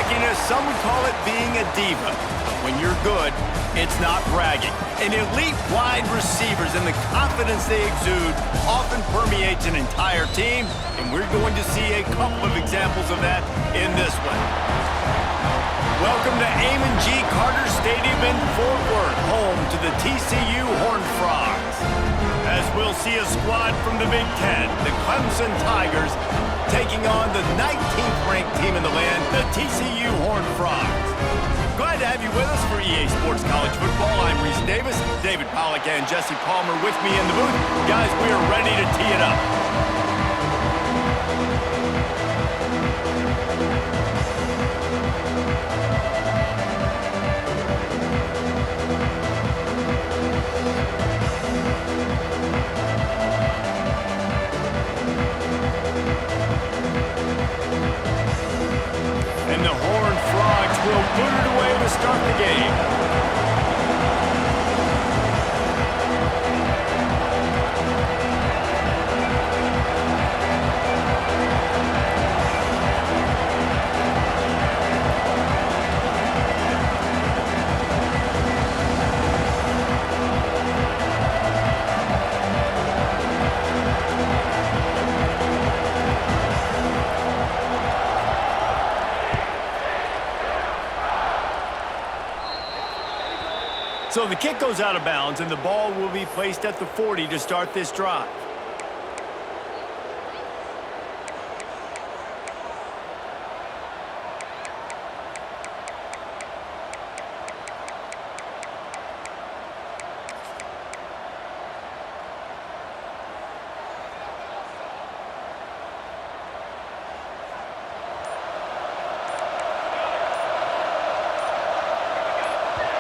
cockiness, some would call it being a diva. But when you're good, it's not bragging. And elite wide receivers and the confidence they exude often permeates an entire team, and we're going to see a couple of examples of that in this one. Welcome to Amon G. Carter Stadium in Fort Worth, home to the TCU Horned Frogs. As we'll see a squad from the Big Ten, the Clemson Tigers, taking on the 19th ranked team in the land, the TCU Horned Frogs. Glad to have you with us for EA Sports College Football. I'm Reese Davis, David Pollack and Jesse Palmer with me in the booth. Guys, we are ready to tee it up. And the Horned Frogs will boot it away to start the game. So the kick goes out of bounds, and the ball will be placed at the 40 to start this drive.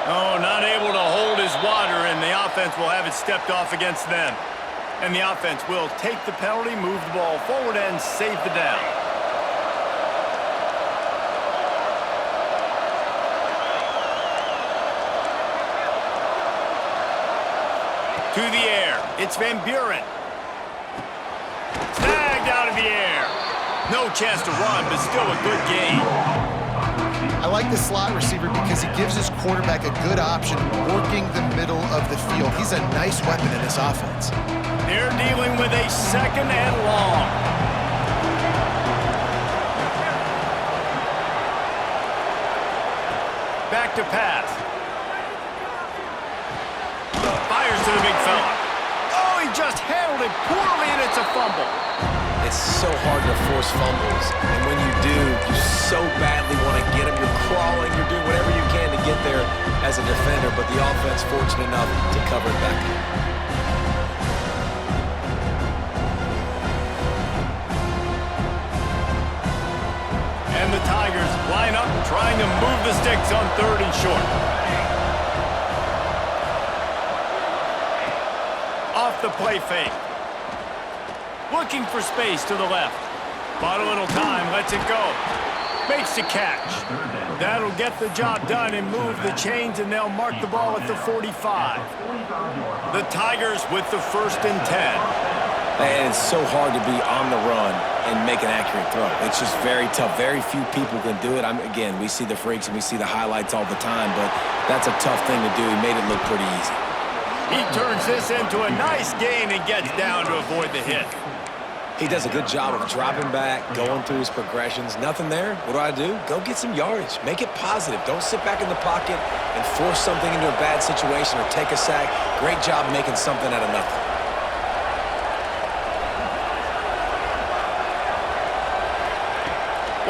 Oh, not able to hold his water, and the offense will have it stepped off against them. And the offense will take the penalty, move the ball forward, and save the down. To the air, it's Van Buren. Snagged out of the air. No chance to run, but still a good gain. I like the slot receiver because he gives his quarterback a good option working the middle of the field. He's a nice weapon in this offense. They're dealing with a second and long. Back to pass. Fires to the big fella. Oh, he just handled it poorly, and it's a fumble. It's so hard to force fumbles, and when you do, you so badly want to get them. You're crawling, you're doing whatever you can to get there as a defender, but the offense fortunate enough to cover it back up. And the Tigers line up, trying to move the sticks on 3rd and short. Off the play fake. Looking for space to the left. Bought a little time, lets it go. Makes the catch. That'll get the job done and move the chains, and they'll mark the ball at the 45. The Tigers with the 1st and 10. And it's so hard to be on the run and make an accurate throw. It's just very tough. Very few people can do it. Again, we see the freaks and we see the highlights all the time, but that's a tough thing to do. He made it look pretty easy. He turns this into a nice gain and gets down to avoid the hit. He does a good job of dropping back, going through his progressions. Nothing there. What do? Go get some yardage. Make it positive. Don't sit back in the pocket and force something into a bad situation or take a sack. Great job making something out of nothing.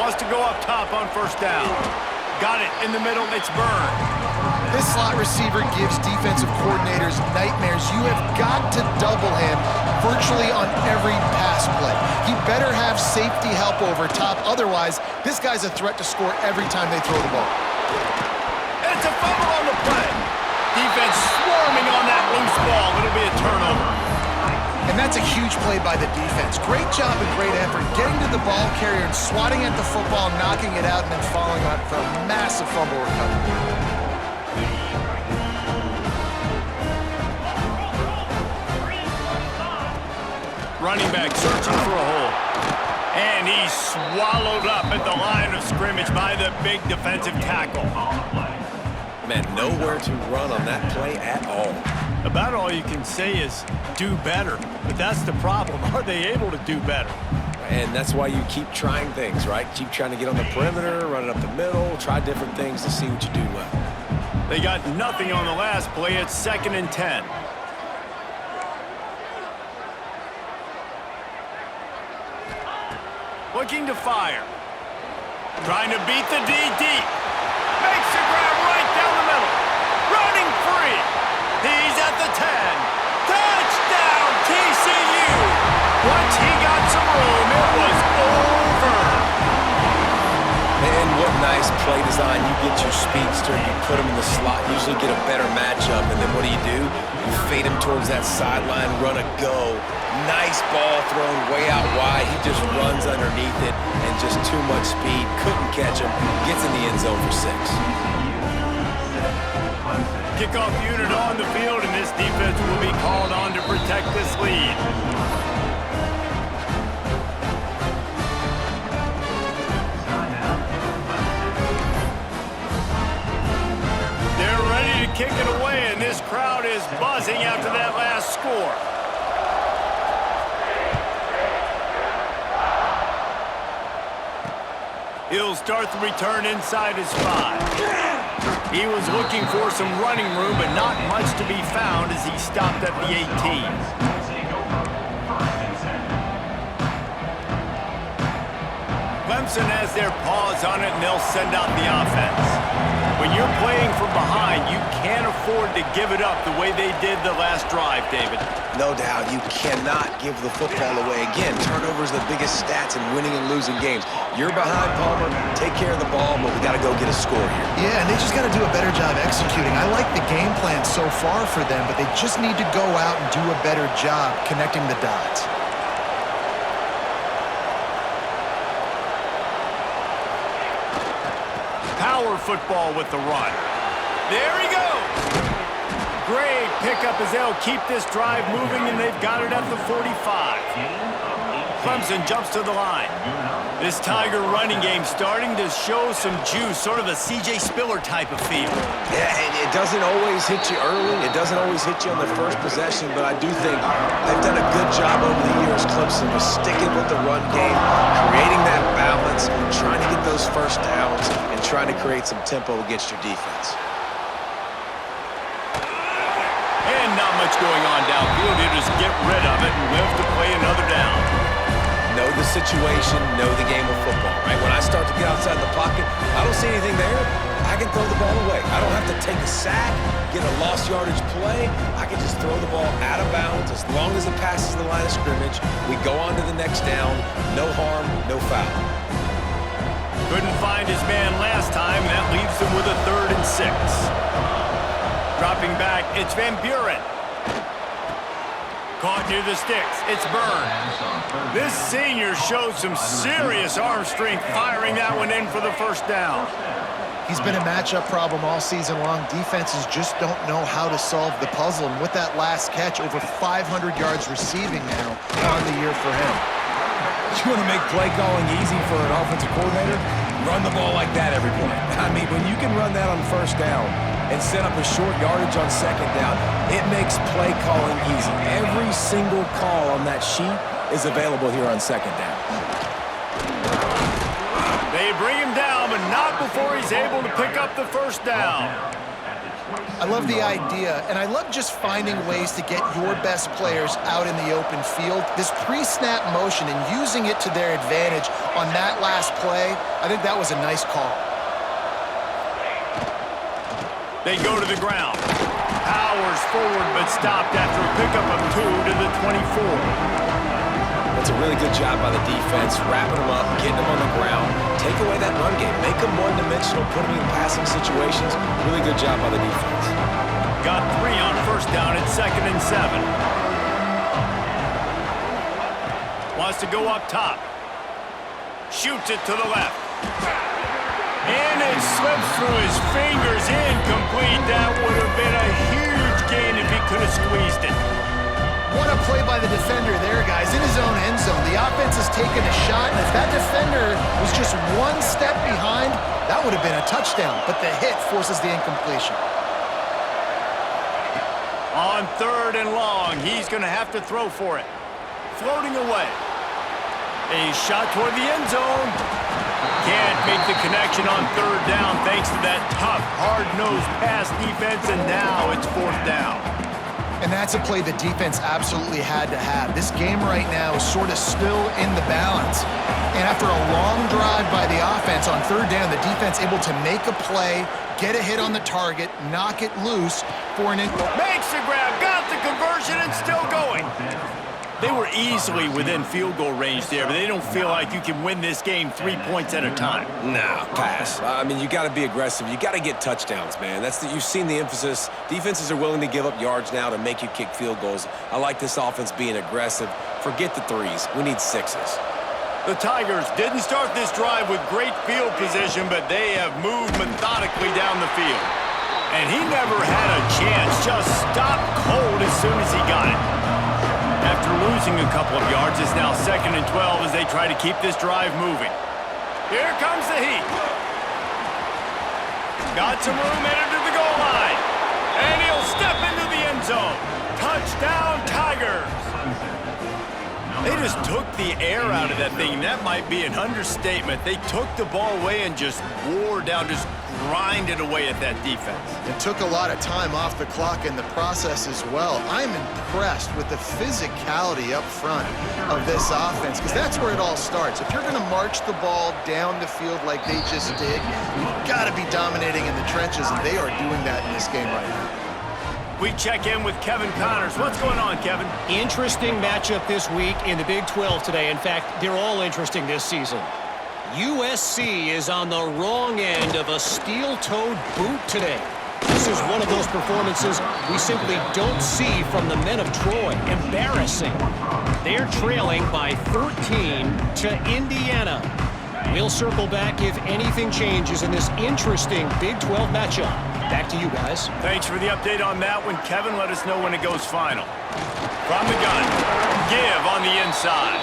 Wants to go up top on 1st down. Got it in the middle. It's Byrne. This slot receiver gives defensive coordinators nightmares. You have got to double him virtually on every pass play. He better have safety help over top. Otherwise, this guy's a threat to score every time they throw the ball. It's a fumble on the play. Defense swarming on that loose ball. It'll be a turnover. And that's a huge play by the defense. Great job and great effort getting to the ball carrier and swatting at the football, knocking it out, and then falling on it for a massive fumble recovery. Running back searching for a hole. And he's swallowed up at the line of scrimmage by the big defensive tackle. Man, nowhere to run on that play at all. About all you can say is do better. But that's the problem. Are they able to do better? And that's why you keep trying things, right? Keep trying to get on the perimeter, run it up the middle, try different things to see what you do well. They got nothing on the last play. It's 2nd and 10. Looking to fire. Trying to beat the D deep. Makes a grab right down the middle. Running free. He's at the 10. Touchdown, TCU. Once he got some room, it was over. Man, what nice play design. You get your speedster, you put him in the slot, usually get a better matchup, and then what do? You fade him towards that sideline, run a go. Nice ball thrown way out wide. He just runs underneath it and just too much speed. Couldn't catch him. Gets in the end zone for 6. Kickoff unit on the field, and this defense will be called on to protect this lead. They're ready to kick it away, and this crowd is buzzing after that last score. He'll start the return inside his 5. He was looking for some running room, but not much to be found as he stopped at the 18. Clemson has their paws on it, and they'll send out the offense. When you're playing from behind, you can't afford to give it up the way they did the last drive, David. No doubt, you cannot give the football away. Again, turnovers are the biggest stats in winning and losing games. You're behind, Palmer. Take care of the ball, but we got to go get a score here. Yeah, and they just got to do a better job executing. I like the game plan so far for them, but they just need to go out and do a better job connecting the dots. Power football with the run. There he goes. Great pickup as they'll keep this drive moving, and they've got it at the 45. Clemson jumps to the line. This Tiger running game starting to show some juice, sort of a C.J. Spiller type of feel. Yeah, and it doesn't always hit you early. It doesn't always hit you on the first possession, but I do think they've done a good job over the years, Clemson, with sticking with the run game, creating that balance, trying to get those first downs, and trying to create some tempo against your defense. And not much going on downfield. You just get rid of it and live to play another down. Know the situation, know the game of football, right? When I start to get outside the pocket, I don't see anything there. I can throw the ball away. I don't have to take a sack, get a lost yardage play. I can just throw the ball out of bounds as long as it passes the line of scrimmage. We go on to the next down. No harm, no foul. Couldn't find his man last time. That leaves him with a 3rd and 6. Dropping back, it's Van Buren. Caught near the sticks. It's Byrne. This senior showed some serious arm strength firing that one in for the first down. He's been a matchup problem all season long. Defenses just don't know how to solve the puzzle. And with that last catch, over 500 yards receiving now on the year for him. You want to make play calling easy for an offensive coordinator? Run the ball like that every play. I mean, when you can run that on first down and set up a short yardage on second down, it makes play calling easy. Every single call on that sheet is available here on second down. They bring him down, but not before he's able to pick up the first down. I love the idea, and I love just finding ways to get your best players out in the open field. This pre-snap motion and using it to their advantage on that last play, I think that was a nice call. They go to the ground. Powers forward, but stopped after a pickup of 2 to the 24. That's a really good job by the defense, wrapping them up, getting them on the ground. Take away that run game. Make them one-dimensional, put them in passing situations. Really good job by the defense. Got 3 on first down at 2nd and 7. Wants to go up top. Shoots it to the left. And it slips through his fingers. Incomplete. That would have been a huge gain if he could have squeezed it. What a play by the defender there, guys. In his own end zone. The offense is taken a shot, and if that defender was just one step behind, that would have been a touchdown, but the hit forces the incompletion. On 3rd and long, he's going to have to throw for it. Floating away. A shot toward the end zone. Can't make the connection on 3rd down thanks to that tough, hard-nosed pass defense, and now it's 4th down. And that's a play the defense absolutely had to have. This game right now is sort of still in the balance. And after a long drive by the offense on 3rd down, the defense able to make a play, get a hit on the target, knock it loose for an... Makes the grab, got the conversion, and still going. They were easily within field goal range there, but they don't feel like you can win this game 3 points at a time. Nah, pass. I mean, you got to be aggressive. You got to get touchdowns, man. You've seen the emphasis. Defenses are willing to give up yards now to make you kick field goals. I like this offense being aggressive. Forget the 3s. We need 6s. The Tigers didn't start this drive with great field position, but they have moved methodically down the field. And he never had a chance, just stopped cold as soon as he got it. After losing a couple of yards, it's now 2nd and 12 as they try to keep this drive moving. Here comes the heat. Got some room headed to the goal line. And he'll step into the end zone. Touchdown, Tigers. They just took the air out of that thing. That might be an understatement. They took the ball away and just wore down, just grinded away at that defense. It took a lot of time off the clock in the process as well. I'm impressed with the physicality up front of this offense, because that's where it all starts. If you're going to march the ball down the field like they just did, you've got to be dominating in the trenches, and they are doing that in this game right now. We check in with Kevin Connors. What's going on, Kevin? Interesting matchup this week in the Big 12 today. In fact, they're all interesting this season. USC is on the wrong end of a steel-toed boot today. This is one of those performances we simply don't see from the men of Troy. Embarrassing. They're trailing by 14 to Indiana. We'll circle back if anything changes in this interesting Big 12 matchup. Back to you guys. Thanks for the update on that one, Kevin. Let us know when it goes final. From the gun, give on the inside.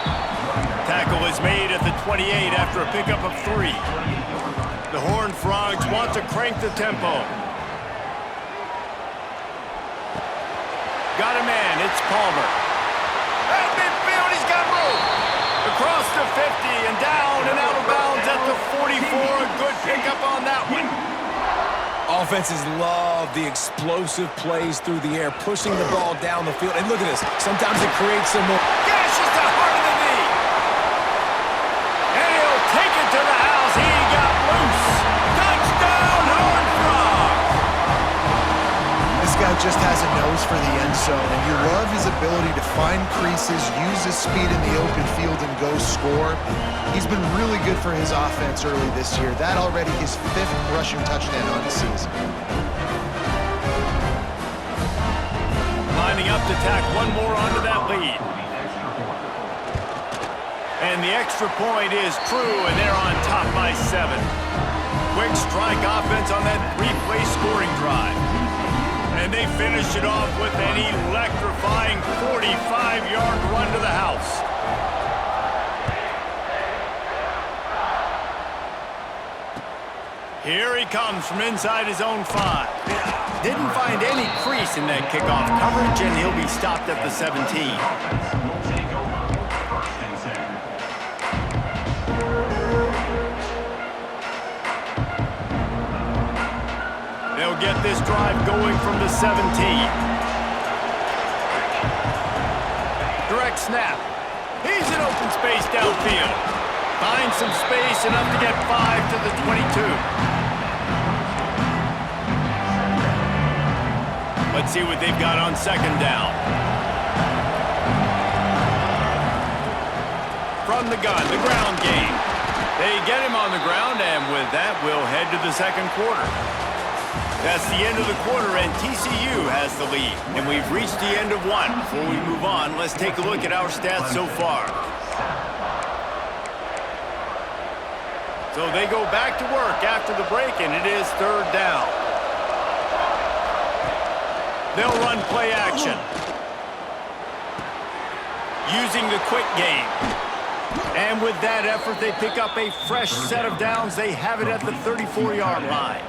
Tackle is made at the 28 after a pickup of 3. The Horned Frogs want to crank the tempo. Got a man, it's Palmer. At midfield, he's got room. Across the 50 and down and out of bounds at the 44. A good pickup on that one. Offenses love the explosive plays through the air, pushing the ball down the field. And look at this. Sometimes it creates some more. Gashes the heart of the knee. And he'll take it to the house. He got loose. Touchdown, Horned Frogs. This guy just has a nose for the end zone, and you love his ability to find creases, use his speed in the open field, and go score. He's been really good for his offense early this year. That already his 5th rushing touchdown on the season. Lining up to tack one more onto that lead. And the extra point is true, and they're on top by 7. Quick strike offense on that 3-play scoring drive. And they finish it off with an electrifying 45-yard run to the house. Here he comes from inside his own 5. Didn't find any crease in that kickoff coverage, and he'll be stopped at the 17. They'll get this drive going from the 17. Direct snap. He's in open space downfield. Finds some space, enough to get 5 to the 22. Let's see what they've got on 2nd down. From the gun, the ground game. They get him on the ground, and with that, we'll head to the 2nd quarter. That's the end of the quarter, and TCU has the lead. And we've reached the end of one. Before we move on, let's take a look at our stats so far. So they go back to work after the break, and it is 3rd down. They'll run play action. Using the quick game. And with that effort, they pick up a fresh set of downs. They have it at the 34-yard line.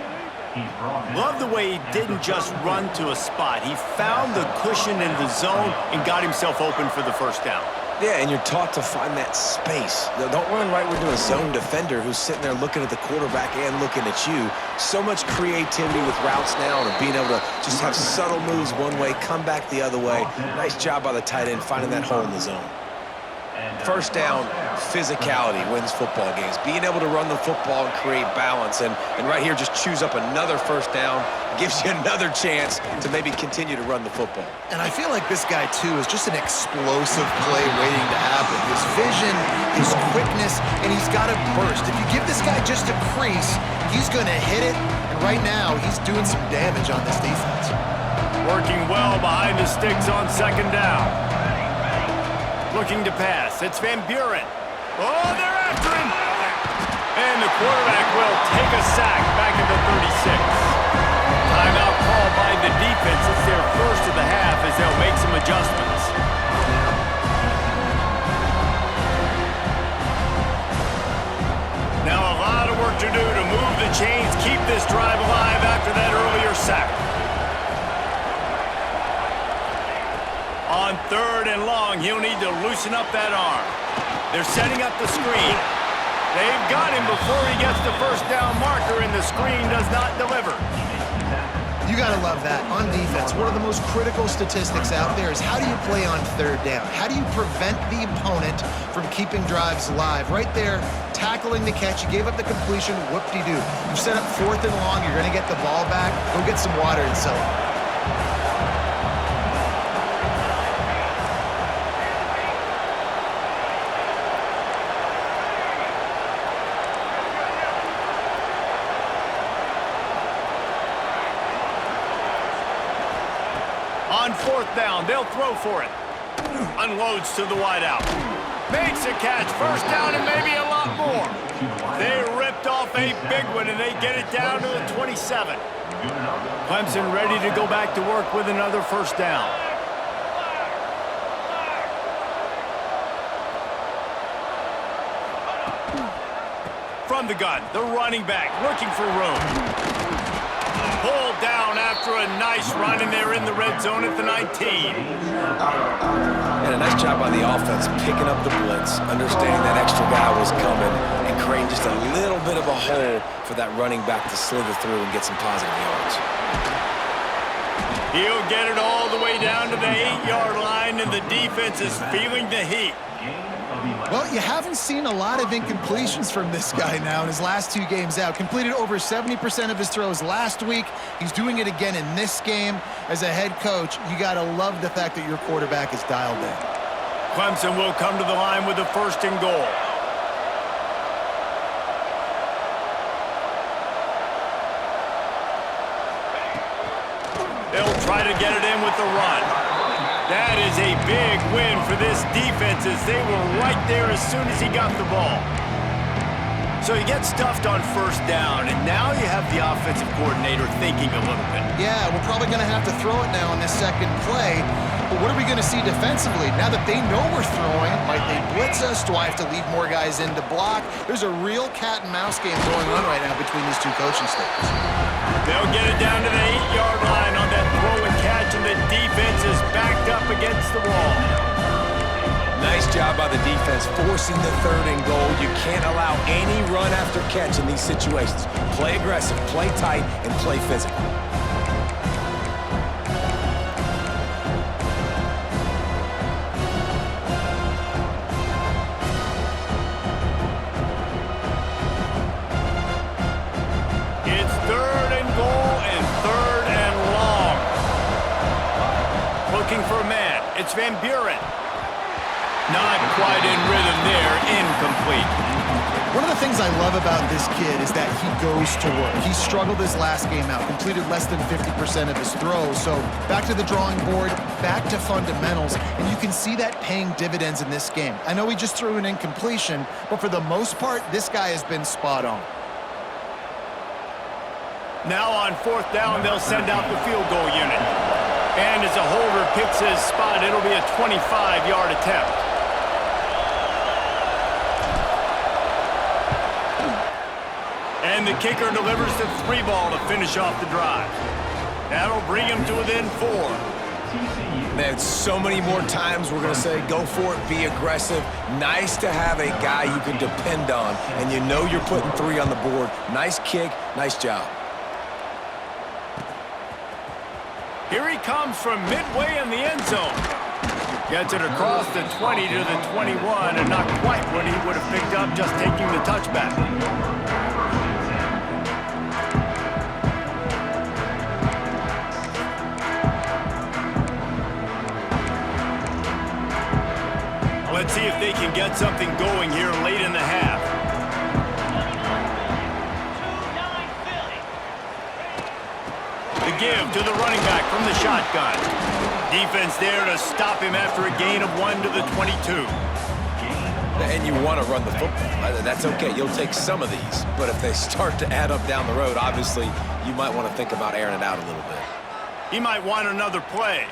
Love the way he didn't just run to a spot. He found the cushion in the zone and got himself open for the first down. Yeah, and you're taught to find that space. Now, don't run right into a zone defender who's sitting there looking at the quarterback and looking at you. So much creativity with routes now and being able to just have subtle moves one way, come back the other way. Nice job by the tight end finding that hole in the zone. First down, physicality wins football games. Being able to run the football and create balance. And right here, just choose up another first down. Gives you another chance to maybe continue to run the football. And I feel like this guy, too, is just an explosive play waiting to happen. His vision, his quickness, and he's got a burst. If you give this guy just a crease, he's going to hit it. And right now, he's doing some damage on this defense. Working well behind the sticks on second down. Looking to pass. It's Van Buren. Oh, they're after him. And the quarterback will take a sack back at the 36. Timeout call by the defense. It's their first of the half as they'll make some adjustments. Now a lot of work to do to move the chains, keep this drive alive after that earlier sack. On third and long, he'll need to loosen up that arm. They're setting up the screen. They've got him before he gets the first down marker, and the screen does not deliver. You got to love that. On defense, one of the most critical statistics out there is how do you play on third down? How do you prevent the opponent from keeping drives alive? Right there, tackling the catch. You gave up the completion. Whoop-de-doo. You set up fourth and long. You're going to get the ball back. Go get some water and celebrate. On fourth down, they'll throw for it. Unloads to the wideout. Makes a catch. First down and maybe a lot more. They ripped off a big one, and they get it down to the 27. Clemson ready to go back to work with another first down. From the gun, the running back looking for room. Pulled down after a nice run, and they're in the red zone at the 19. And a nice job by the offense picking up the blitz, understanding that extra guy was coming, and creating just a little bit of a hole for that running back to slither through and get some positive yards. He'll get it all the way down to the 8-yard line, and the defense is feeling the heat. Well, you haven't seen a lot of incompletions from this guy now in his last two games out. Completed over 70% of his throws last week. He's doing it again in this game. As a head coach, you got to love the fact that your quarterback is dialed in. Clemson will come to the line with a first and goal. They'll try to get it in with the run. That is a big win for this defense as they were right there as soon as he got the ball. So he gets stuffed on first down, and now you have the offensive coordinator thinking a little bit. Yeah, we're probably going to have to throw it now on this second play. But what are we going to see defensively? Now that they know we're throwing, might they blitz us? Do I have to leave more guys in to block? There's a real cat and mouse game going on right now between these two coaching staffs. They'll get it down to the 8-yard line on that throw and catch, and the defense is backed up against the wall. Nice job by the defense forcing the third and goal. You can't allow any run after catch in these situations. Play aggressive, play tight, and play physical. It's third and goal and third and long. Looking for a man. It's Van Buren. Not quite in rhythm there. Incomplete. One of the things I love about this kid is that he goes to work. He struggled his last game out, completed less than 50% of his throws. So back to the drawing board, back to fundamentals, and you can see that paying dividends in this game. I know he just threw an incompletion, but for the most part, this guy has been spot on. Now on fourth down, they'll send out the field goal unit. And as a holder picks his spot, it'll be a 25-yard attempt. And the kicker delivers the 3 ball to finish off the drive. That'll bring him to within 4. Man, so many more times we're going to say, go for it, be aggressive. Nice to have a guy you can depend on, and you know you're putting 3 on the board. Nice kick, nice job. Here he comes from midway in the end zone. Gets it across the 20 to the 21, and not quite what he would have picked up just taking the touchback. Let's see if they can get something going here late in the half. The give to the running back from the shotgun. Defense there to stop him after a gain of 1 to the 22. And you want to run the football. That's okay. You'll take some of these. But if they start to add up down the road, obviously, you might want to think about airing it out a little bit. He might want another play.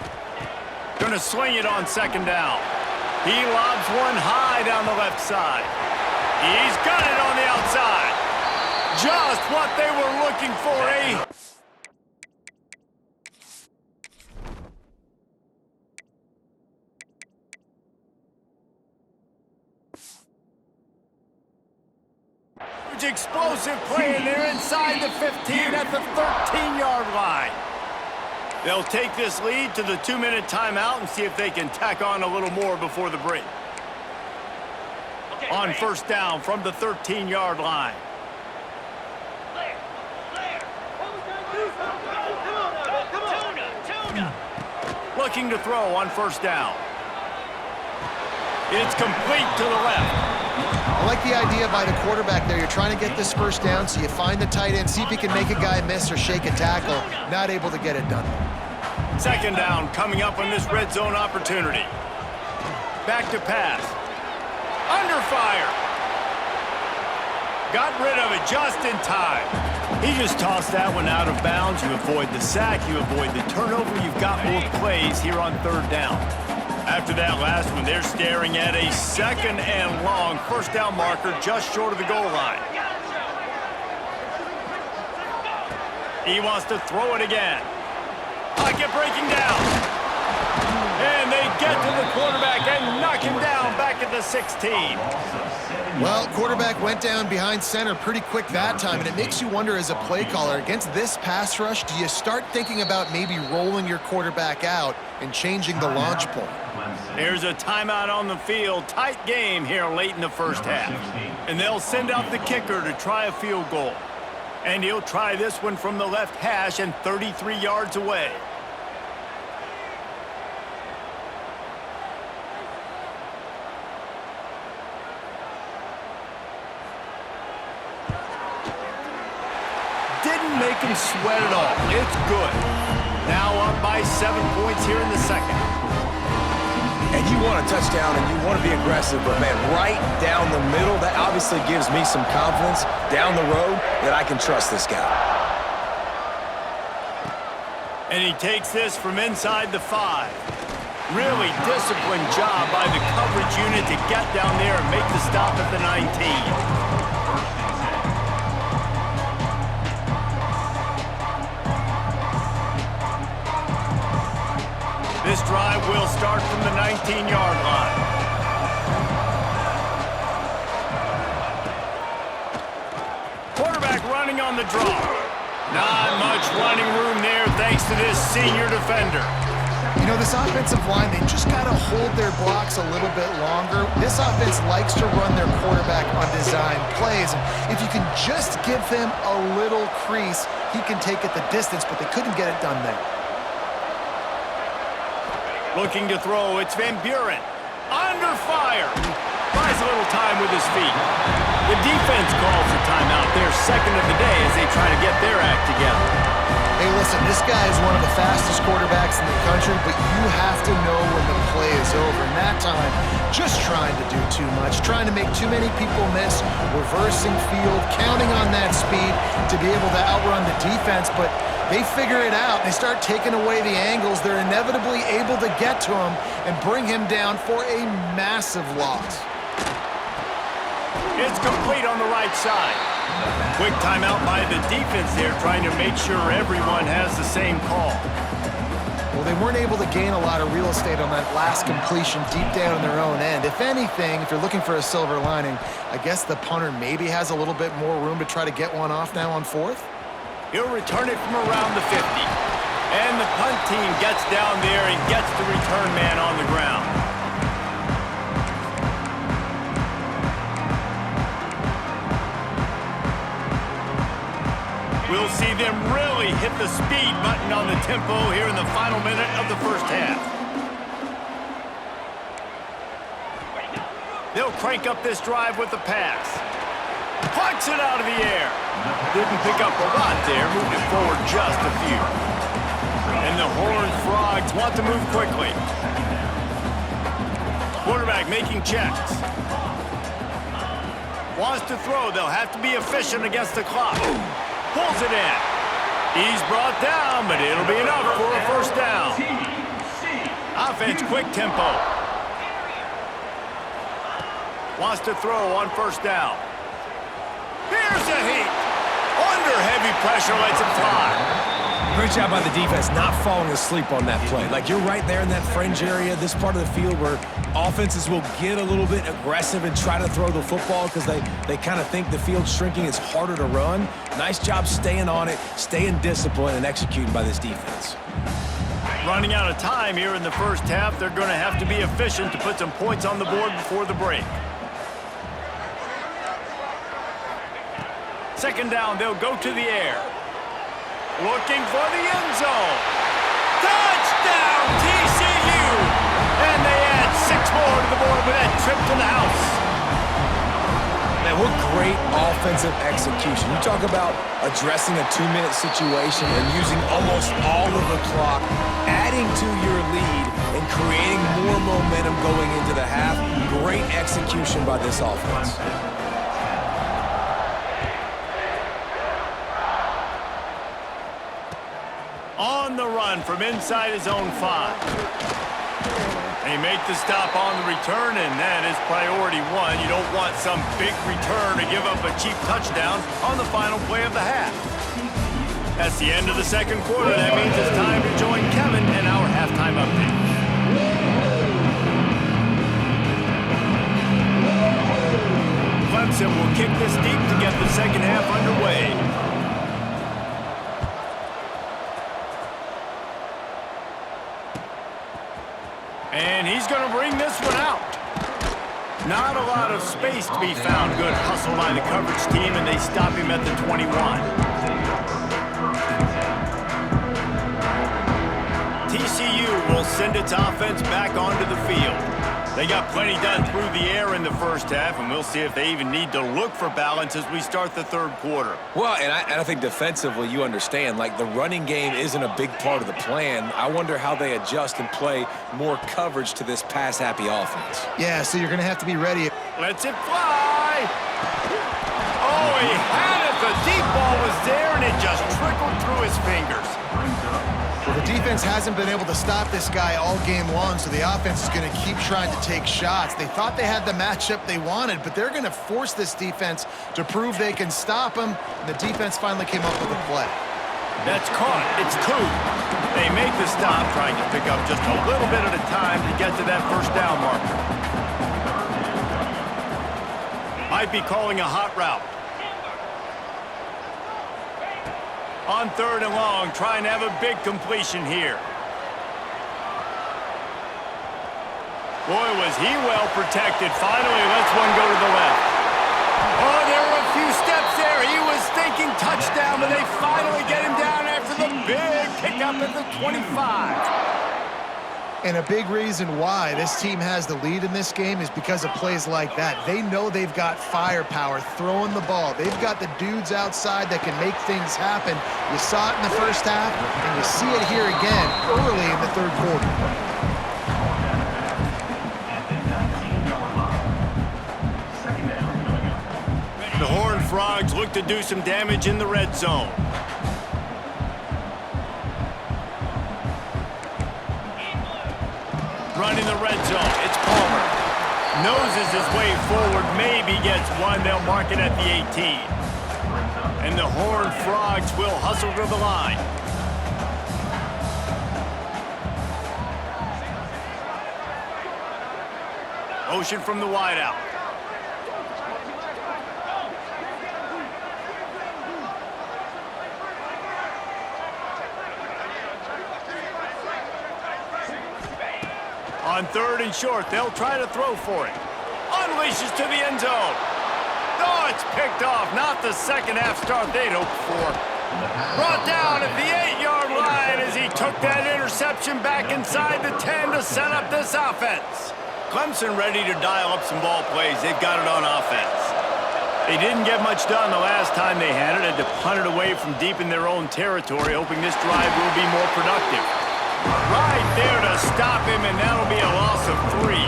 Going to swing it on 2nd down. He lobs one high down the left side. He's got it on the outside. Just what they were looking for, eh? Huge explosive play, and they're inside the 15 at the 13-yard line. They'll take this lead to the 2-minute timeout and see if they can tack on a little more before the break. On 1st down from the 13-yard line. Looking to throw on 1st down. It's complete to the left. I like the idea by the quarterback there. You're trying to get this 1st down, so you find the tight end, see if he can make a guy miss or shake a tackle. Not able to get it done. 2nd down coming up on this red zone opportunity. Back to pass. Under fire. Got rid of it just in time. He just tossed that one out of bounds. You avoid the sack. You avoid the turnover. You've got more plays here on 3rd down. After that last one, they're staring at a 2nd and long 1st down marker just short of the goal line. He wants to throw it again. Pocket breaking down. And they get to the quarterback and knock him down back at the 16. Well, quarterback went down behind center pretty quick that time, and it makes you wonder as a play caller, against this pass rush, do you start thinking about maybe rolling your quarterback out and changing the launch point? There's a timeout on the field. Tight game here late in the 1st half. And they'll send out the kicker to try a field goal. And he'll try this one from the left hash and 33 yards away. Didn't make him sweat at all. It's good. Now up by 7 points here in the 2nd. And you want a touchdown and you want to be aggressive, but man, right down the middle, that obviously gives me some confidence down the road that I can trust this guy. And he takes this from inside the 5. Really disciplined job by the coverage unit to get down there and make the stop at the 19. This drive will start from the 19-yard line. Quarterback running on the draw. Not much running room there thanks to this senior defender. You know, this offensive line, they just got to hold their blocks a little bit longer. This offense likes to run their quarterback on design plays. And if you can just give them a little crease, he can take it the distance, but they couldn't get it done there. Looking to throw, it's Van Buren. Under fire. Buys a little time with his feet. The defense calls the timeout, their 2nd of the day as they try to get their act together. Hey, listen, this guy is one of the fastest quarterbacks in the country, but you have to know when the play is over. And that time, just trying to do too much, trying to make too many people miss, reversing field, counting on that speed to be able to outrun the defense, but they figure it out. They start taking away the angles. They're inevitably able to get to him and bring him down for a massive loss. It's complete on the right side. Quick timeout by the defense there, trying to make sure everyone has the same call. Well, they weren't able to gain a lot of real estate on that last completion deep down in their own end. If anything, if you're looking for a silver lining, I guess the punter maybe has a little bit more room to try to get one off now on fourth. He'll return it from around the 50. And the punt team gets down there and gets the return man on the ground. We'll see them really hit the speed button on the tempo here in the final minute of the first half. They'll crank up this drive with the pass. Punts it out of the air. Didn't pick up a lot there, moved it forward just a few. And the Horned Frogs want to move quickly. Quarterback making checks. Wants to throw. They'll have to be efficient against the clock. Pulls it in. He's brought down, but it'll be enough for a first down. Offense, quick tempo. Wants to throw on first down. Here's a heat. Under heavy pressure, lets it fly. Great job by the defense not falling asleep on that play. Like, you're right there in that fringe area, this part of the field where offenses will get a little bit aggressive and try to throw the football because they kind of think the field's shrinking. It's harder to run. Nice job staying on it, staying disciplined, and executing by this defense. Running out of time here in the first half. They're going to have to be efficient to put some points on the board before the break. Second down, they'll go to the air. Looking for the end zone. Touchdown, TCU! And they add 6 more to the board with that trip to the house. Man, what great offensive execution. You talk about addressing a 2-minute situation and using almost all of the clock, adding to your lead, and creating more momentum going into the half. Great execution by this offense. On the run from inside his own 5. They make the stop on the return, and that is priority 1. You don't want some big return to give up a cheap touchdown on the final play of the half. That's the end of the second quarter. That means it's time to join Kevin in our halftime update. Clemson will kick this deep to get the second half underway. And he's going to bring this one out. Not a lot of space to be found. Good hustle by the coverage team, and they stop him at the 21. TCU will send its offense back onto the field. They got plenty done through the air in the first half, and we'll see if they even need to look for balance as we start the third quarter. Well, and I think defensively, you understand, like, the running game isn't a big part of the plan. I wonder how they adjust and play more coverage to this pass-happy offense. Yeah, so you're going to have to be ready. Lets it fly. Oh, he had it. The deep ball was there, and it just trickled through his fingers. Well, the defense hasn't been able to stop this guy all game long, so the offense is going to keep trying to take shots. They thought they had the matchup they wanted, but they're going to force this defense to prove they can stop him, and the defense finally came up with a play. That's caught. It's 2. They make the stop, trying to pick up just a little bit at a time to get to that first down marker. Might be calling a hot route. On 3rd and long, trying to have a big completion here. Boy, was he well protected. Finally lets one go to the left. Oh, there were a few steps there. He was thinking touchdown, but they finally get him down after the big pickup at the 25. And a big reason why this team has the lead in this game is because of plays like that. They know they've got firepower throwing the ball. They've got the dudes outside that can make things happen. You saw it in the first half, and you see it here again early in the third quarter. The Horned Frogs look to do some damage in the red zone. Running the red zone, it's Palmer. Noses his way forward, maybe gets one. They'll mark it at the 18. And the Horned Frogs will hustle to the line. Motion from the wideout. On 3rd and short, they'll try to throw for it. Unleashes to the end zone. Oh, it's picked off. Not the second half start they'd hoped for. Brought down at the 8-yard line as he took that interception back inside the 10 to set up this offense. Clemson ready to dial up some ball plays. They've got it on offense. They didn't get much done the last time they had it. Had to punt it away from deep in their own territory, hoping this drive will be more productive. Right there to stop him, and that'll be a loss of 3.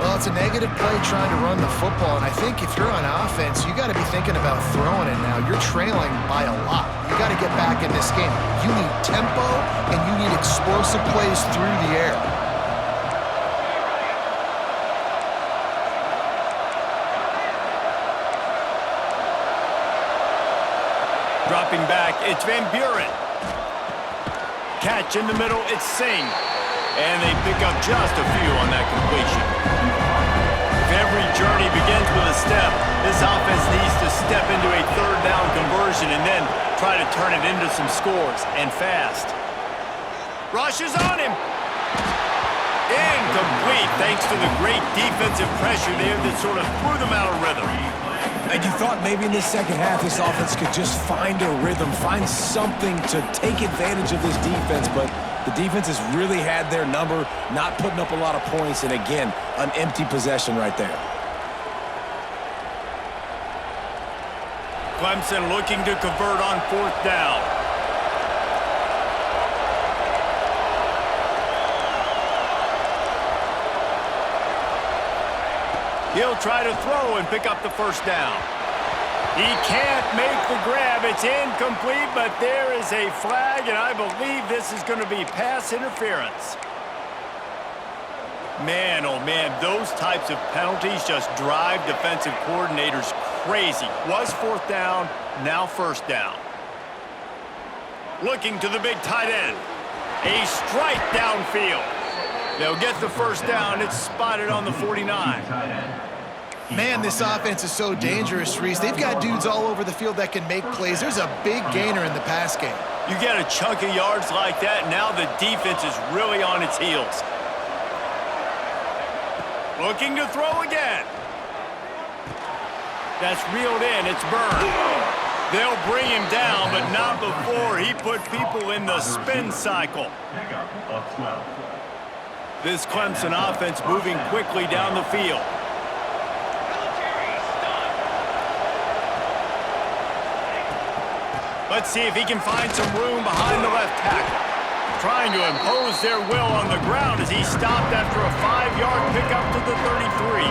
Well, it's a negative play trying to run the football, and I think if you're on offense, you got to be thinking about throwing it now. You're trailing by a lot. You got to get back in this game. You need tempo, and you need explosive plays through the air. Dropping back, it's Van Buren. Catch in the middle, it's Singh. And they pick up just a few on that completion. If every journey begins with a step, this offense needs to step into a 3rd down conversion and then try to turn it into some scores, and fast. Rushes on him. Incomplete, thanks to the great defensive pressure there that sort of threw them out of rhythm. And you thought maybe in this second half this offense could just find a rhythm, find something to take advantage of this defense, but the defense has really had their number, not putting up a lot of points, and again, an empty possession right there. Clemson looking to convert on 4th down. He'll try to throw and pick up the 1st down. He can't make the grab. It's incomplete, but there is a flag, and I believe this is going to be pass interference. Man, oh man, those types of penalties just drive defensive coordinators crazy. Was 4th down, now 1st down. Looking to the big tight end. A strike downfield. They'll get the 1st down. It's spotted on the 49. Man, this offense is so dangerous, Reese. They've got dudes all over the field that can make plays. There's a big gainer in the pass game. You get a chunk of yards like that, now the defense is really on its heels. Looking to throw again. That's reeled in. It's Byrne. They'll bring him down, but not before he put people in the spin cycle. This Clemson offense moving quickly down the field. Let's see if he can find some room behind the left tackle. Trying to impose their will on the ground as he stopped after a 5-yard pickup to the 33.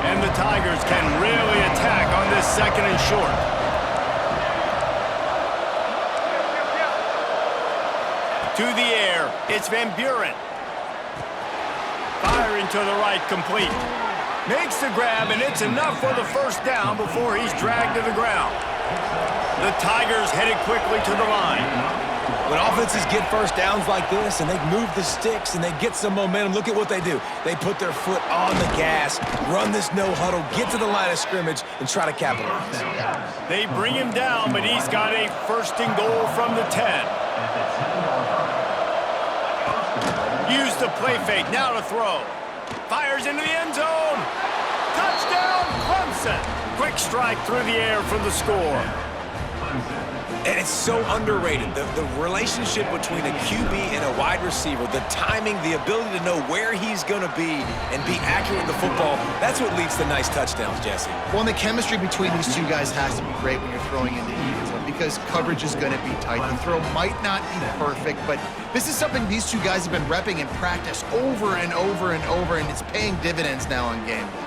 And the Tigers can really attack on this 2nd and short. To the air, it's Van Buren. Firing to the right, complete. Makes the grab, and it's enough for the 1st down before he's dragged to the ground. The Tigers headed quickly to the line. When offenses get 1st downs like this and they move the sticks and they get some momentum, look at what they do. They put their foot on the gas, run this no huddle, get to the line of scrimmage, and try to capitalize. They bring him down, but he's got a 1st and goal from the 10. Use the play fake, now to throw. Fires into the end zone. Touchdown, Clemson. Quick strike through the air for the score. And it's so underrated. The relationship between a QB and a wide receiver, the timing, the ability to know where he's going to be and be accurate with the football, that's what leads to nice touchdowns, Jesse. Well, and the chemistry between these two guys has to be great when you're throwing in the end zone because coverage is going to be tight. The throw might not be perfect, but this is something these two guys have been repping in practice over and over and over, and it's paying dividends now on game day.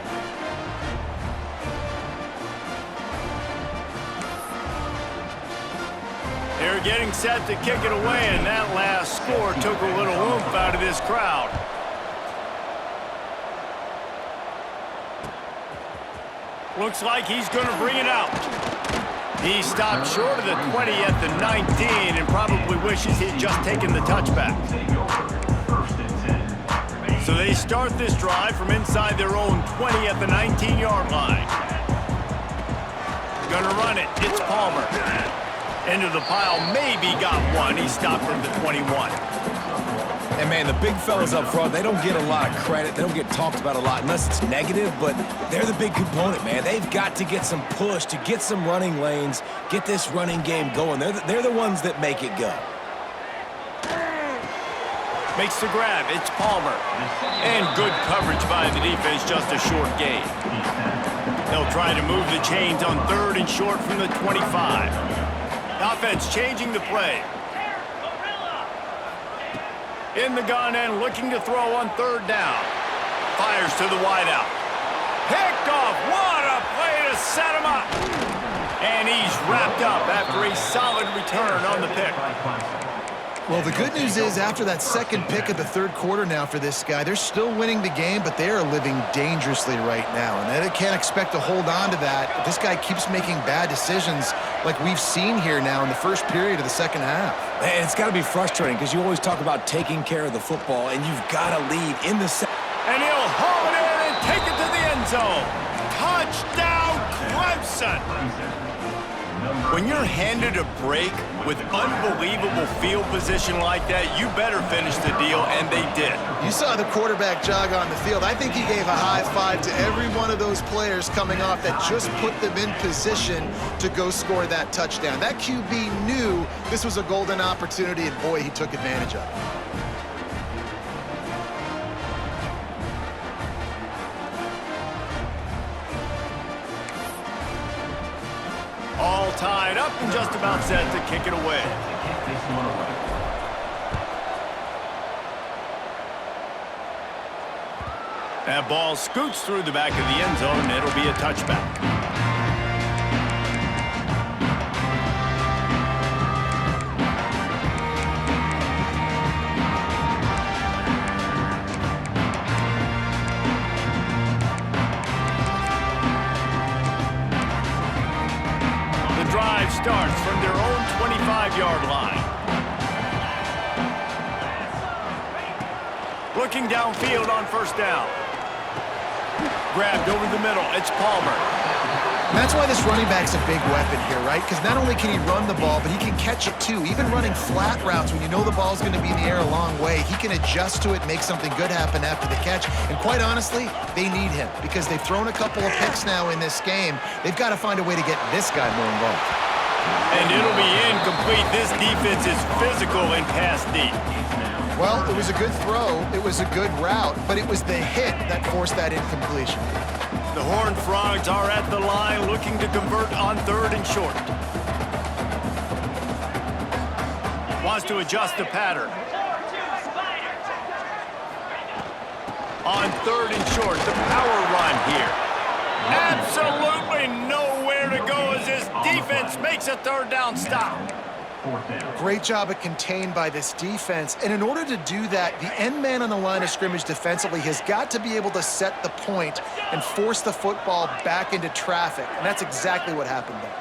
They're getting set to kick it away, and that last score took a little oomph out of this crowd. Looks like he's going to bring it out. He stopped short of the 20 at the 19 and probably wishes he'd just taken the touchback. So they start this drive from inside their own 20 at the 19-yard line. Gonna run it. It's Palmer. Into the pile. Maybe got one. He stopped at the 21. And, man, the big fellas up front, they don't get a lot of credit. They don't get talked about a lot unless it's negative, but they're the big component, man. They've got to get some push, to get some running lanes, get this running game going. They're the ones that make it go. Makes the grab. It's Palmer. And good coverage by the defense, just a short gain. They'll try to move the chains on 3rd and short from the 25. Offense changing the play. In the gun and looking to throw on 3rd down. Fires to the wideout. Picked off. What a play to set him up. And he's wrapped up after a solid return on the pick. Well, the good news is after that second pick of the 3rd quarter now for this guy, they're still winning the game, but they are living dangerously right now. And they can't expect to hold on to that if this guy keeps making bad decisions like we've seen here now in the first period of the second half. And it's got to be frustrating because you always talk about taking care of the football, and you've got to lead in the second. And he'll haul it in and take it to the end zone. Touchdown, Clemson! When you're handed a break with unbelievable field position like that, you better finish the deal, and they did. You saw the quarterback jog on the field. I think he gave a high five to every one of those players coming off that just put them in position to go score that touchdown. That QB knew this was a golden opportunity, and boy, he took advantage of it. All tied up and just about set to kick it away. That ball scoots through the back of the end zone, and it'll be a touchback. Starts from their own 25-yard line. Looking downfield on 1st down. Grabbed over the middle. It's Palmer. And that's why this running back's a big weapon here, right? Because not only can he run the ball, but he can catch it too. Even running flat routes when you know the ball's going to be in the air a long way, he can adjust to it, make something good happen after the catch. And quite honestly, they need him because they've thrown a couple of picks now in this game. They've got to find a way to get this guy more involved. And it'll be incomplete. This defense is physical and pass deep. Well, it was a good throw. It was a good route, but it was the hit that forced that incompletion. The Horned Frogs are at the line looking to convert on 3rd and short. Wants to adjust the pattern. On 3rd and short, the power run here. Absolutely nowhere to go as this defense makes a 3rd down stop. Great job at contained by this defense. And in order to do that, the end man on the line of scrimmage defensively has got to be able to set the point and force the football back into traffic. And that's exactly what happened there.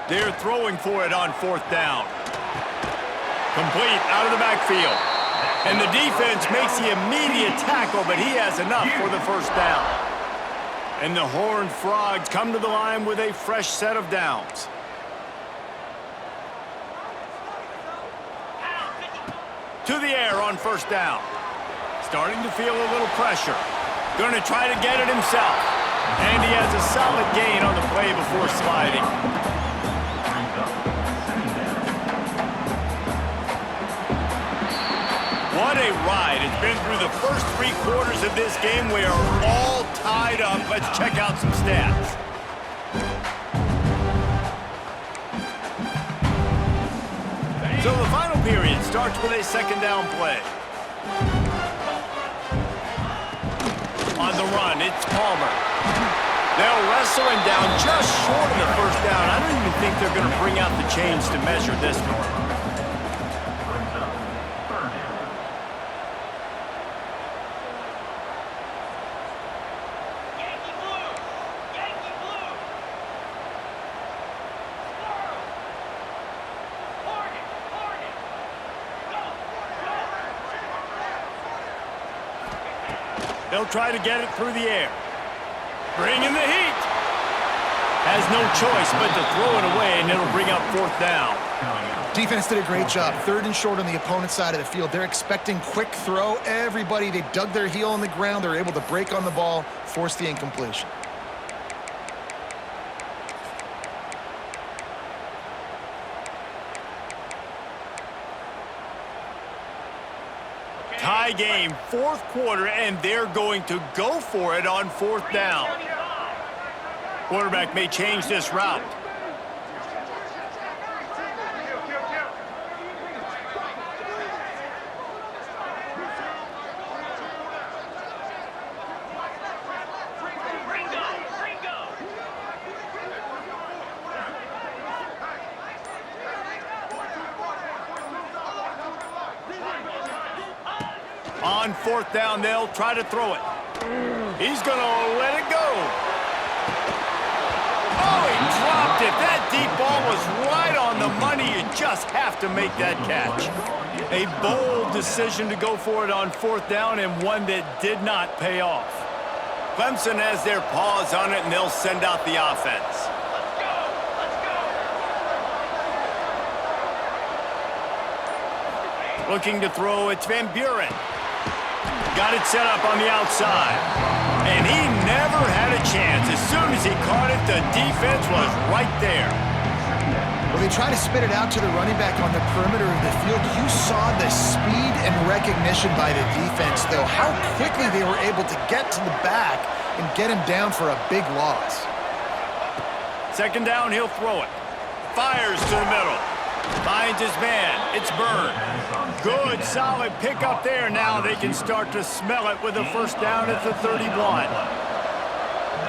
They're throwing for it on 4th down. Complete out of the backfield. And the defense makes the immediate tackle, but he has enough for the 1st down. And the Horned Frogs come to the line with a fresh set of downs. To the air on 1st down. Starting to feel a little pressure. Going to try to get it himself. And he has a solid gain on the play before sliding. What a ride. It's been through the first 3 quarters of this game. We are all tied up. Let's check out some stats. So the final period starts with a 2nd down play. On the run, it's Palmer. They'll wrestle him down just short of the 1st down. I don't even think they're going to bring out the chains to measure this one. They'll try to get it through the air. Bringing the heat. Has no choice but to throw it away, and it'll bring up 4th down. Defense did a great job. 3rd and short on the opponent's side of the field. They're expecting quick throw. Everybody, they dug their heel on the ground. They're able to break on the ball, force the incompletion. Tie game, 4th quarter, and they're going to go for it on 4th down. Quarterback may change this route. On 4th down, they'll try to throw it. He's going to let it go. Oh, he dropped it. That deep ball was right on the money. You just have to make that catch. A bold decision to go for it on 4th down, and one that did not pay off. Clemson has their paws on it, and they'll send out the offense. Looking to throw, it's Van Buren. Got it set up on the outside. And he never had a chance. As soon as he caught it, the defense was right there. Well, they try to spit it out to the running back on the perimeter of the field. You saw the speed and recognition by the defense, though. How quickly they were able to get to the back and get him down for a big loss. 2nd down, he'll throw it. Fires to the middle. Finds his man. It's Byrne. Good, solid pickup there. Now they can start to smell it with a 1st down at the 31.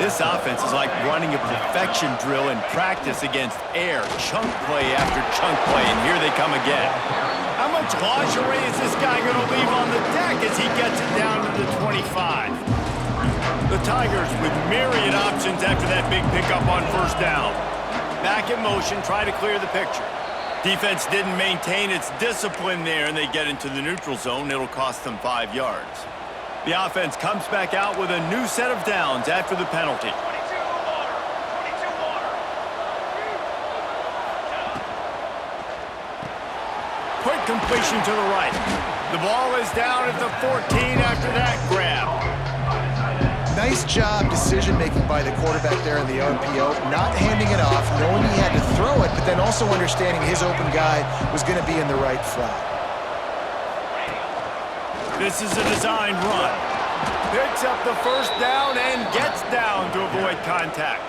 This offense is like running a perfection drill in practice against air. Chunk play after chunk play, and here they come again. How much lingerie is this guy going to leave on the deck as he gets it down to the 25? The Tigers with myriad options after that big pickup on 1st down. Back in motion, try to clear the picture. Defense didn't maintain its discipline there, and they get into the neutral zone. It'll cost them 5 yards. The offense comes back out with a new set of downs after the penalty. Quick completion to the right. The ball is down at the 14 after that grab. Nice job decision-making by the quarterback there in the RPO, not handing it off, knowing he had to throw it, but then also understanding his open guy was going to be in the right flat. This is a designed run. Picks up the 1st down and gets down to avoid contact.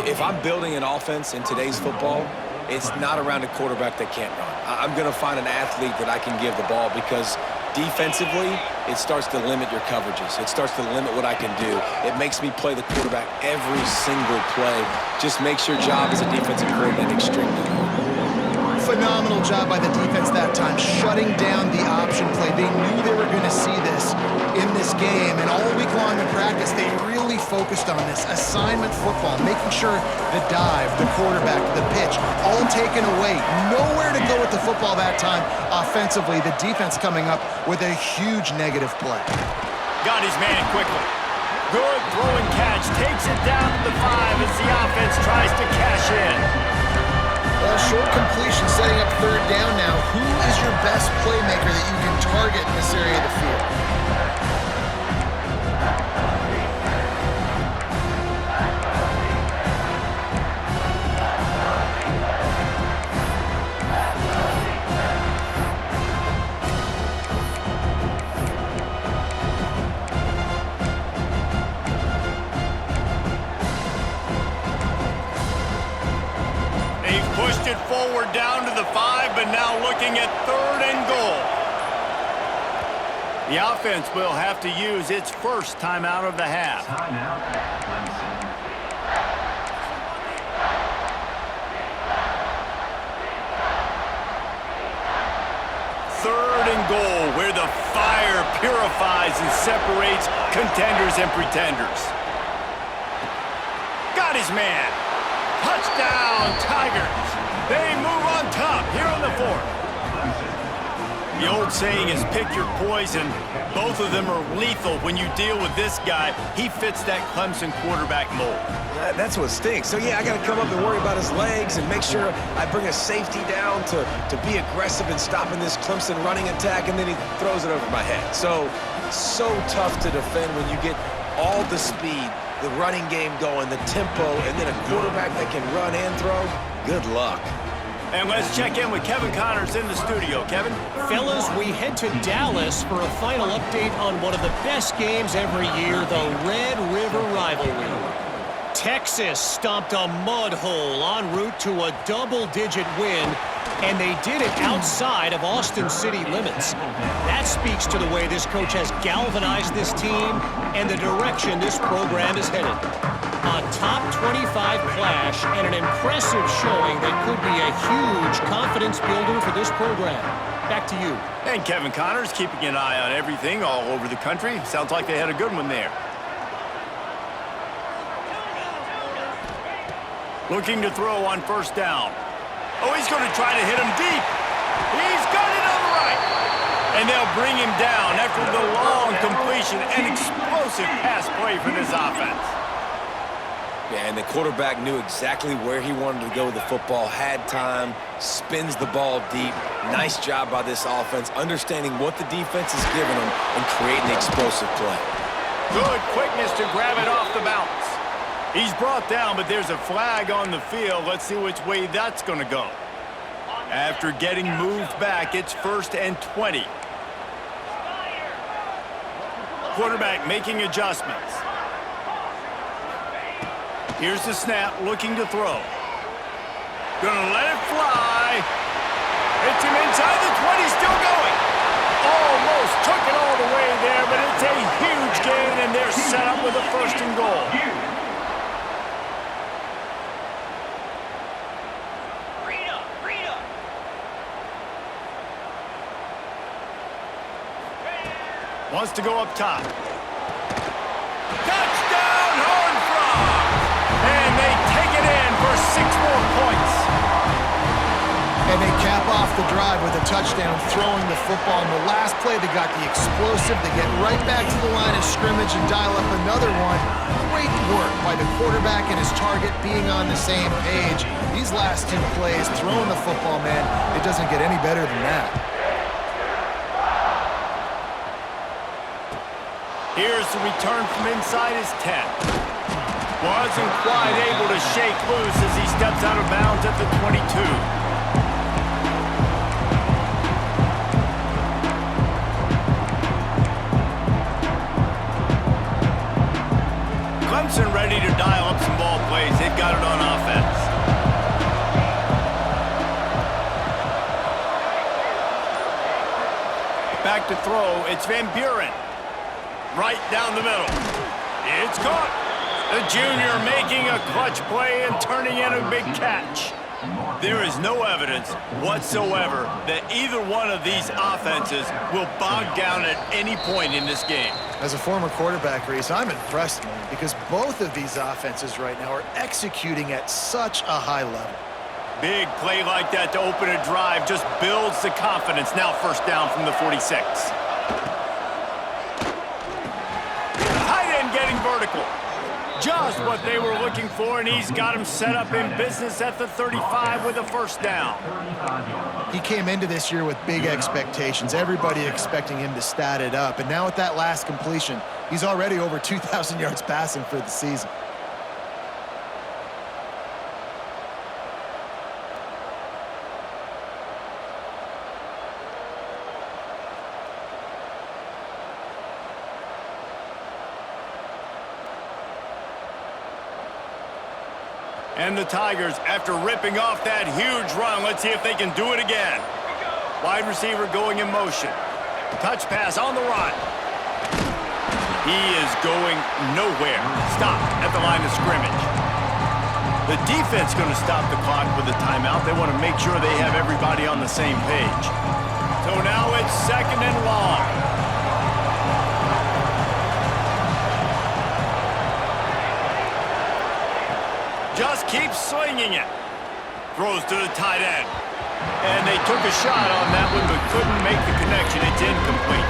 If I'm building an offense in today's football, it's not around a quarterback that can't run. I'm going to find an athlete that I can give the ball, because defensively, it starts to limit your coverages. It starts to limit what I can do. It makes me play the quarterback every single play. Just makes your job as a defensive coordinator extremely hard. Phenomenal job by the defense that time, shutting down the option play. They knew they were going to see this in this game, and all week long in practice, they really focused on this assignment football, making sure the dive, the quarterback, the pitch, all taken away. Nowhere to go with the football that time offensively. The defense coming up with a huge negative play. Got his man quickly. Good throw and catch. Takes it down to the 5 as the offense tries to cash in. Well, short completion setting up 3rd down now. Who is your best playmaker that you can target in this area of the field? Pushed it forward down to the 5, but now looking at 3rd and goal. The offense will have to use its 1st timeout of the half. Timeout, Clemson. 3rd and goal, where the fire purifies and separates contenders and pretenders. Got his man. Touchdown, Tigers. They move on top here in the 4th. The old saying is pick your poison. Both of them are lethal when you deal with this guy. He fits that Clemson quarterback mold. That's what stinks. So, yeah, I got to come up and worry about his legs and make sure I bring a safety down to be aggressive in stopping this Clemson running attack, and then he throws it over my head. So tough to defend when you get all the speed, the running game going, the tempo, and then a quarterback that can run and throw. Good luck. And let's check in with Kevin Connors in the studio. Kevin? Fellas, we head to Dallas for a final update on one of the best games every year, the Red River rivalry. Texas stomped a mud hole en route to a double-digit win, and they did it outside of Austin city limits. That speaks to the way this coach has galvanized this team and the direction this program is headed. A top 25 clash and an impressive showing that could be a huge confidence builder for this program. Back to you. And Kevin Connors keeping an eye on everything all over the country. Sounds like they had a good one there. Looking to throw on first down. Oh, he's going to try to hit him deep. He's got it on the right. And they'll bring him down after the long completion and explosive pass play for this offense. Yeah, and the quarterback knew exactly where he wanted to go with the football, had time, spins the ball deep. Nice job by this offense, understanding what the defense is giving them and creating the explosive play. Good quickness to grab it off the bounce. He's brought down, but there's a flag on the field. Let's see which way that's going to go. After getting moved back, it's 1st and 20. Quarterback making adjustments. Here's the snap, looking to throw. Gonna let it fly. Hits him inside the 20, still going. Almost took it all the way there, but it's a huge gain, and they're set up with a 1st and goal. Wants to go up top. Touchdown, Horned Frogs! And they take it in for 6 more points. And they cap off the drive with a touchdown, throwing the football. In the last play, they got the explosive. They get right back to the line of scrimmage and dial up another one. Great work by the quarterback and his target being on the same page. These last 2 plays, throwing the football, man, it doesn't get any better than that. Here's the return from inside his 10. Wasn't quite able to shake loose as he steps out of bounds at the 22. Clemson ready to dial up some ball plays. They've got it on offense. Back to throw. It's Van Buren. Right down the middle. It's caught. The junior making a clutch play and turning in a big catch. There is no evidence whatsoever that either one of these offenses will bog down at any point in this game. As a former quarterback, Reese, I'm impressed, man, because both of these offenses right now are executing at such a high level. Big play like that to open a drive just builds the confidence. Now 1st down from the 46. Getting vertical. Just what they were looking for, and he's got him set up in business at the 35 with a 1st down. He came into this year with big expectations. Everybody expecting him to stat it up. And now with that last completion, he's already over 2,000 yards passing for the season. And the Tigers, after ripping off that huge run, let's see if they can do it again. Wide receiver going in motion. Touch pass on the run. He is going nowhere. Stop at the line of scrimmage. The defense going to stop the clock with a timeout. They want to make sure they have everybody on the same page. So now it's 2nd and long. Just keeps slinging it. Throws to the tight end. And they took a shot on that one, but couldn't make the connection. It's incomplete.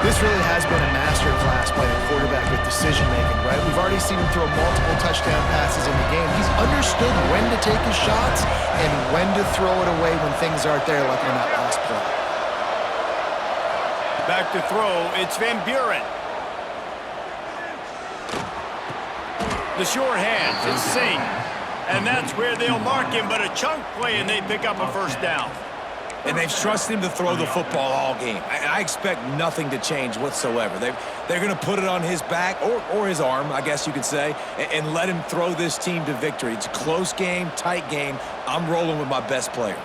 This really has been a master class by the quarterback with decision-making, right? We've already seen him throw multiple touchdown passes in the game. He's understood when to take his shots and when to throw it away when things aren't there, like on that last play. Back to throw, it's Van Buren. The short hands, it's Singh. And that's where they'll mark him, but a chunk play and they pick up a first down. And they've trusted him to throw the football all game. I expect nothing to change whatsoever. They're going to put it on his back, or his arm, I guess you could say, and let him throw this team to victory. It's a close game, tight game. I'm rolling with my best player.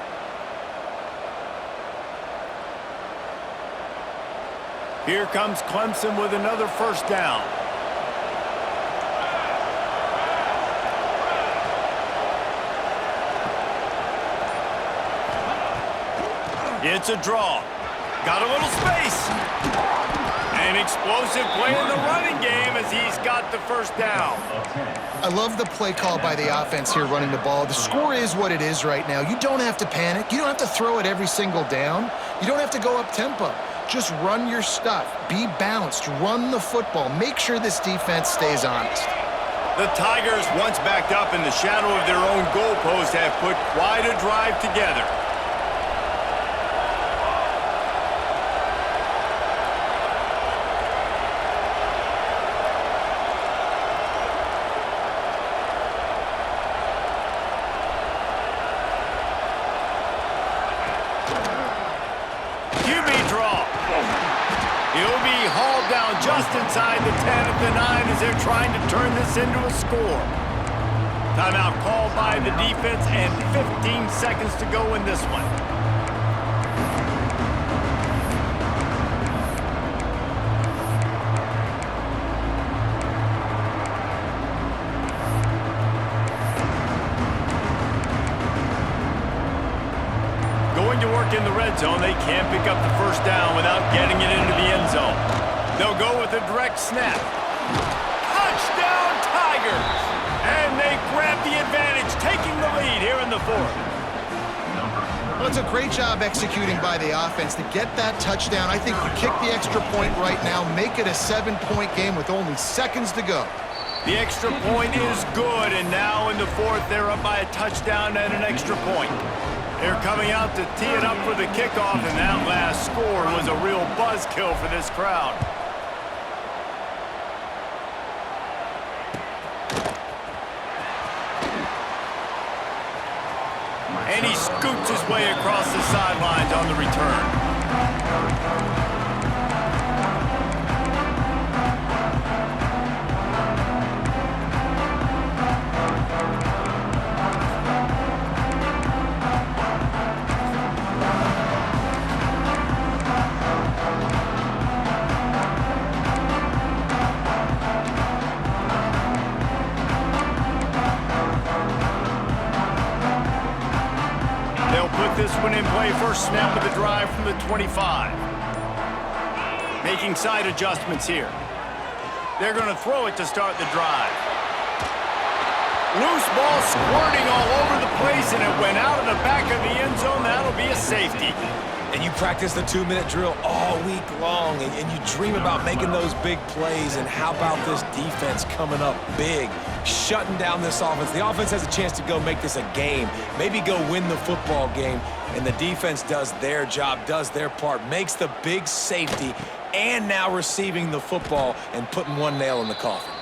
Here comes Clemson with another first down. It's a draw. Got a little space. An explosive play in the running game as he's got the first down. I love the play call by the offense here running the ball. The score is what it is right now. You don't have to panic. You don't have to throw it every single down. You don't have to go up tempo. Just run your stuff. Be balanced. Run the football. Make sure this defense stays honest. The Tigers, once backed up in the shadow of their own goalpost, have put quite a drive together. Just inside the 10 of the 9 as they're trying to turn this into a score. Timeout called by the defense and 15 seconds to go in this one. Going to work in the red zone, they can't pick up the first down without getting it into the end zone. They'll go with a direct snap. Touchdown, Tigers! And they grab the advantage, taking the lead here in the fourth. Well, it's a great job executing by the offense to get that touchdown. I think you kick the extra point right now, make it a 7-point game with only seconds to go. The extra point is good, and now in the fourth, they're up by a touchdown and an extra point. They're coming out to tee it up for the kickoff, and that last score was a real buzzkill for this crowd. And he scoots his way across the sidelines on the return. This one in play, first snap of the drive from the 25. Making side adjustments here. They're going to throw it to start the drive. Loose ball squirting all over the place, and it went out of the back of the end zone. That'll be a safety. And you practice the 2-minute drill all week long, and you dream about making those big plays, and how about this defense coming up big, shutting down this offense. The offense has a chance to go make this a game, maybe go win the football game, and the defense does their job, does their part, makes the big safety, and now receiving the football and putting one nail in the coffin.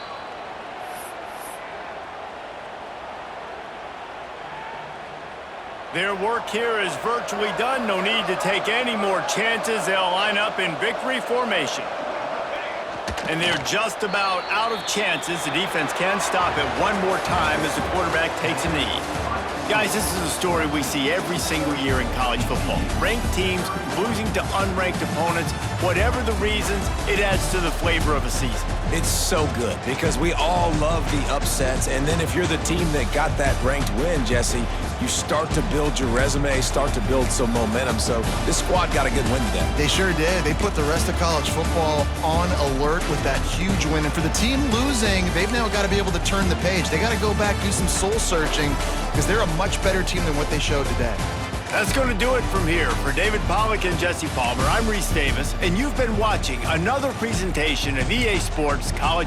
Their work here is virtually done. No need to take any more chances. They'll line up in victory formation. And they're just about out of chances. The defense can stop it one more time as the quarterback takes a knee. Guys, this is a story we see every single year in college football. Ranked teams losing to unranked opponents. Whatever the reasons, it adds to the flavor of a season. It's so good because we all love the upsets, and then if you're the team that got that ranked win, Jesse, you start to build your resume, start to build some momentum. So this squad got a good win today. They sure did. They put the rest of college football on alert with that huge win. And for the team losing, they've now got to be able to turn the page. They got to go back, do some soul searching, because they're a much better team than what they showed today. That's going to do it from here. For David Pollack and Jesse Palmer, I'm Reese Davis, and you've been watching another presentation of EA Sports College.